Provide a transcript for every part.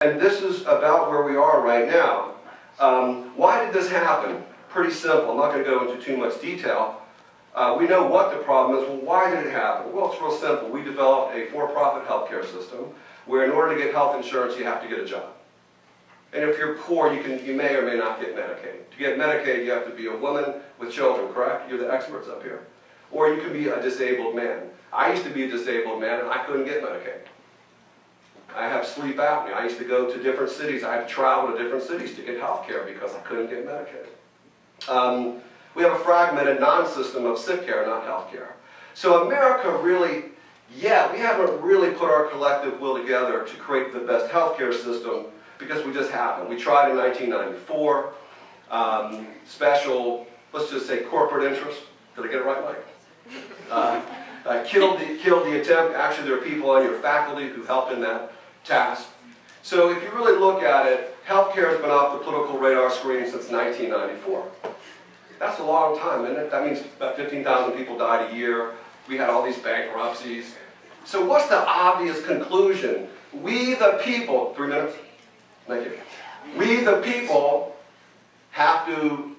And this is about where we are right now. Why did this happen? Pretty simple. I'm not going to go into too much detail. We know what the problem is. Well, why did it happen? Well, it's real simple. We developed a for-profit healthcare system where in order to get health insurance, you have to get a job. And if you're poor, you may or may not get Medicaid. To get Medicaid, you have to be a woman with children, correct? You're the experts up here. Or you can be a disabled man. I used to be a disabled man, and I couldn't get Medicaid. I have sleep apnea. I used to go to different cities. I had to travel to different cities to get health care because I couldn't get Medicaid. We have a fragmented non-system of sick care, not health care. So America really, we haven't really put our collective will together to create the best health care system because we just haven't. We tried in 1994, special, let's just say corporate interest. Did I get it right, Mike? Killed the attempt. Actually, there are people on your faculty who helped in that task. So if you really look at it, healthcare has been off the political radar screen since 1994. That's a long time, isn't it? That means about 15,000 people died a year. We had all these bankruptcies. So what's the obvious conclusion? We the people, 3 minutes? Thank you. We the people have to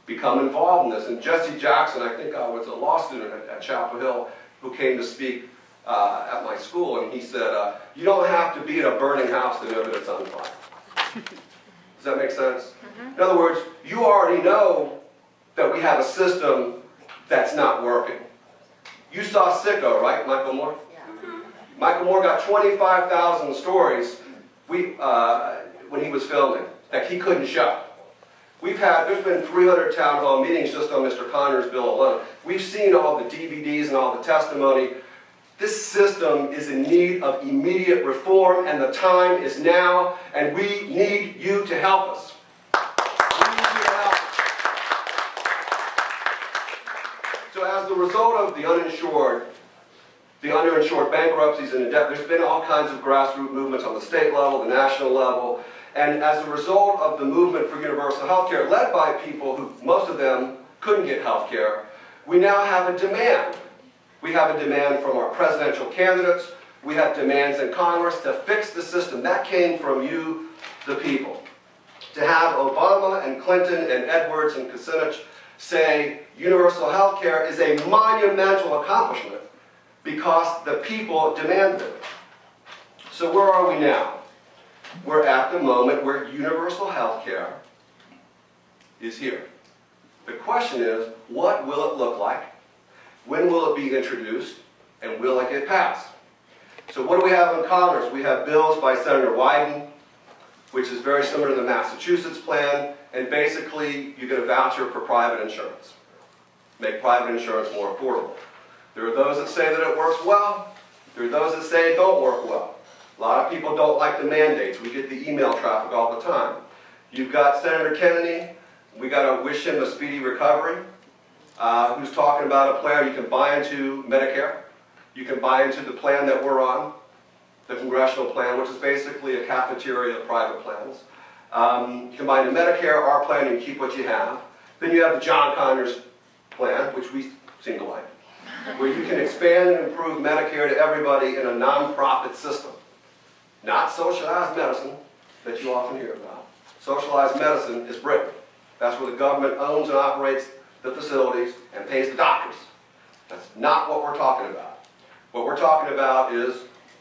become involved in this. And Jesse Jackson, I think I was a law student at Chapel Hill, who came to speak at my school, and he said, you don't have to be in a burning house to know that it's on fire. Does that make sense? In other words, you already know that we have a system that's not working. You saw Sicko, right, Michael Moore? Yeah. Michael Moore got 25,000 stories when he was filming that he couldn't show. There's been 300 town hall meetings just on Mr. Connor's bill alone. We've seen all the DVDs and all the testimony. This system is in need of immediate reform, and the time is now, and we need you to help us. We need you to help us. So as the result of the underinsured bankruptcies and the debt, there's been all kinds of grassroots movements on the state level, the national level, and as a result of the movement for universal health care, led by people who, most of them, couldn't get health care, we now have a demand. We have a demand from our presidential candidates. We have demands in Congress to fix the system. That came from you, the people. To have Obama and Clinton and Edwards and Kucinich say universal health care is a monumental accomplishment because the people demanded it. So where are we now? We're at the moment where universal health care is here. The question is, what will it look like? When will it be introduced? And will it get passed? So what do we have in Congress? We have bills by Senator Wyden, which is very similar to the Massachusetts plan, and basically you get a voucher for private insurance. Make private insurance more affordable. There are those that say that it works well. There are those that say it don't work well. A lot of people don't like the mandates. We get the email traffic all the time. You've got Senator Kennedy. We got to wish him a speedy recovery. Who's talking about a plan you can buy into Medicare. You can buy into the plan that we're on, the congressional plan, which is basically a cafeteria of private plans. You can buy into Medicare, our plan, and keep what you have. Then you have the John Conyers plan, which we seem to like, where you can expand and improve Medicare to everybody in a non-profit system. Not socialized medicine that you often hear about. Socialized medicine is Britain. That's where the government owns and operates the facilities and pays the doctors. That's not what we're talking about. What we're talking about is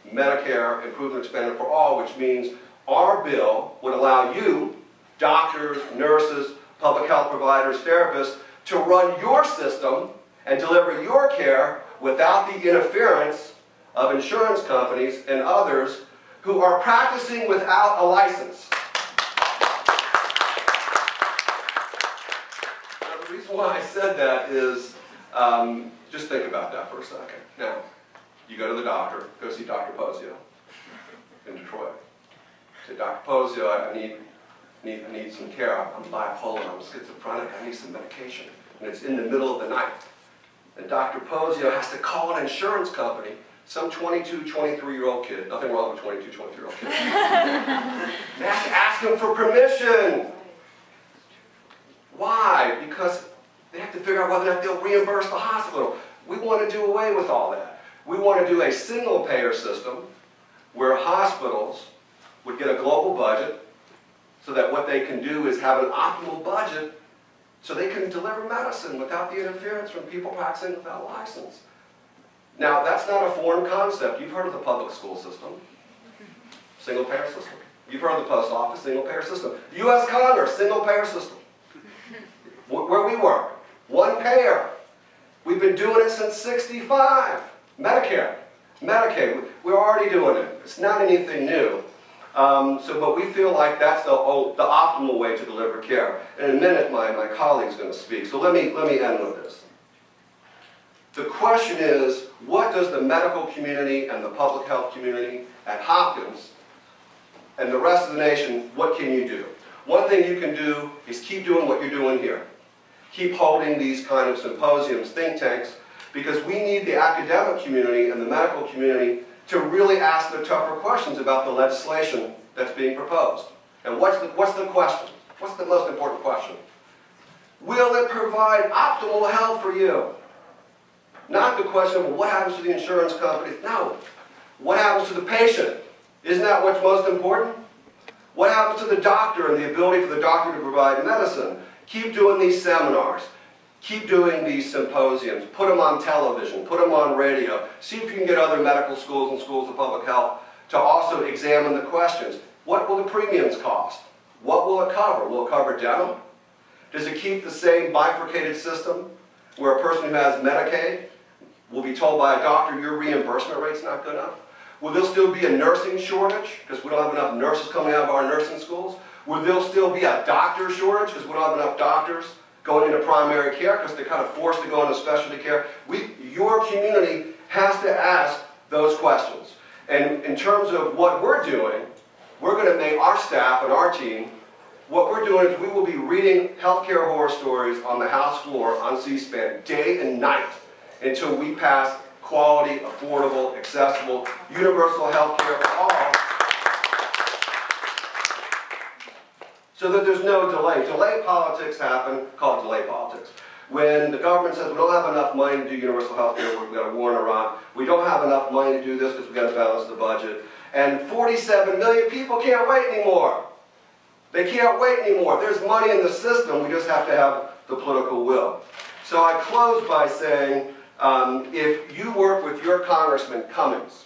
Medicare, improved and expanded for all, which means our bill would allow you, doctors, nurses, public health providers, therapists, to run your system and deliver your care without the interference of insurance companies and others who are practicing without a license. Now, the reason why I said that is, just think about that for a second. Now, you go to the doctor, go see Dr. Posio in Detroit. Say, Dr. Posio, I need some care. I'm bipolar, I'm schizophrenic, I need some medication. And it's in the middle of the night. And Dr. Posio has to call an insurance company, some 22, 23-year-old kid, nothing wrong with 22, 23-year-old kid. They have to ask him for permission. Why? Because they have to figure out whether or not they'll reimburse the hospital. We want to do away with all that. We want to do a single payer system where hospitals would get a global budget so that what they can do is have an optimal budget so they can deliver medicine without the interference from people practicing without a license. Now, that's not a foreign concept. You've heard of the public school system, single-payer system. You've heard of the post office, single-payer system. The U.S. Congress, single-payer system. Where we work, one payer. We've been doing it since '65. Medicare, Medicaid, we're already doing it. It's not anything new. But we feel like that's the optimal way to deliver care. In a minute, my colleague's going to speak. So let me end with this. The question is, what does the medical community and the public health community at Hopkins and the rest of the nation, what can you do? One thing you can do is keep doing what you're doing here. Keep holding these kind of symposiums, think tanks, because we need the academic community and the medical community to really ask the tougher questions about the legislation that's being proposed. And what's the question? What's the most important question? Will it provide optimal health for you? Not the question of, well, what happens to the insurance companies? No. What happens to the patient? Isn't that what's most important? What happens to the doctor and the ability for the doctor to provide medicine? Keep doing these seminars. Keep doing these symposiums. Put them on television. Put them on radio. See if you can get other medical schools and schools of public health to also examine the questions. What will the premiums cost? What will it cover? Will it cover dental? Does it keep the same bifurcated system where a person who has Medicaid will be told by a doctor your reimbursement rate's not good enough? Will there still be a nursing shortage because we don't have enough nurses coming out of our nursing schools? Will there still be a doctor shortage because we don't have enough doctors going into primary care because they're kind of forced to go into specialty care? Your community has to ask those questions. And in terms of what we're doing, we're going to make our staff and our team, what we're doing is we will be reading healthcare horror stories on the House floor on C-SPAN day and night until we pass quality, affordable, accessible, universal health care for all, so that there's no delay. Delay politics happen, called delay politics. When the government says we don't have enough money to do universal health care, we've got a war in Iran, we don't have enough money to do this because we've got to balance the budget, and 47 million people can't wait anymore. They can't wait anymore. There's money in the system, we just have to have the political will. So I close by saying, if you work with your Congressman Cummings,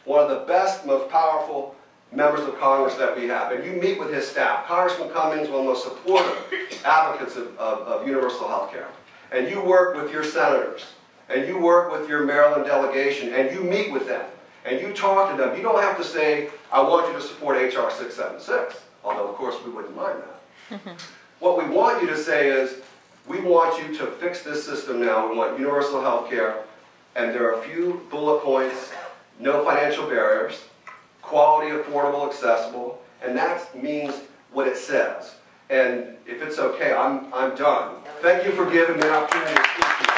one of the best, most powerful members of Congress that we have, and you meet with his staff, Congressman Cummings, one of the most supportive advocates of universal health care, and you work with your senators, and you work with your Maryland delegation, and you meet with them, and you talk to them, you don't have to say, I want you to support H.R. 676, although of course we wouldn't mind that. What we want you to say is, we want you to fix this system now. We want universal health care, and there are a few bullet points: no financial barriers, quality, affordable, accessible, and that means what it says. And if it's okay, I'm done. Thank you for giving me an opportunity to speak to you.